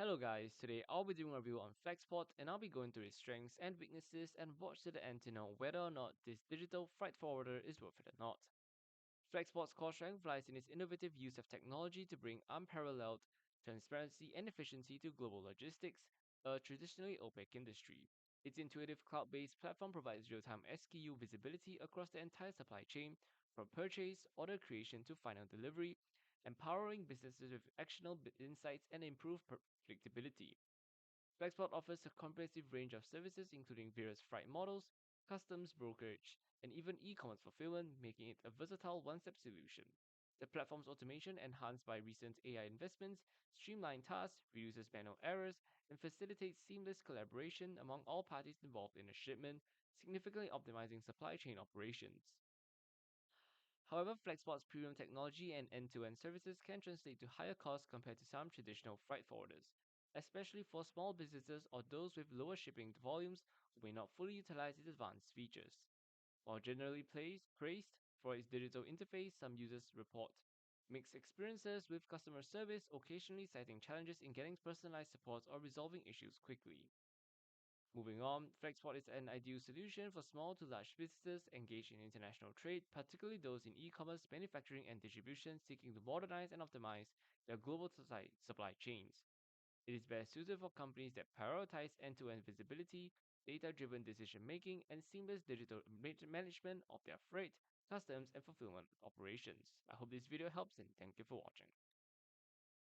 Hello guys, today I'll be doing a review on Flexport and I'll be going through its strengths and weaknesses and watch to the end to know whether or not this digital freight forwarder is worth it or not. Flexport's core strength lies in its innovative use of technology to bring unparalleled transparency and efficiency to global logistics, a traditionally opaque industry. Its intuitive cloud-based platform provides real-time SKU visibility across the entire supply chain, from purchase, order creation to final delivery, empowering businesses with actionable insights and improved predictability. Flexport offers a comprehensive range of services, including various freight models, customs, brokerage, and even e-commerce fulfillment, making it a versatile one-step solution. The platform's automation, enhanced by recent AI investments, streamlines tasks, reduces manual errors, and facilitates seamless collaboration among all parties involved in a shipment, significantly optimizing supply chain operations. However, Flexport's premium technology and end-to-end services can translate to higher costs compared to some traditional freight forwarders, especially for small businesses or those with lower shipping volumes who may not fully utilize its advanced features. While generally praised for its digital interface, some users report mixed experiences with customer service, occasionally citing challenges in getting personalized support or resolving issues quickly. Moving on, Flexport is an ideal solution for small to large businesses engaged in international trade, particularly those in e-commerce, manufacturing, and distribution seeking to modernize and optimize their global supply chains. It is best suited for companies that prioritize end-to-end visibility, data-driven decision-making, and seamless digital management of their freight, customs, and fulfillment operations. I hope this video helps and thank you for watching.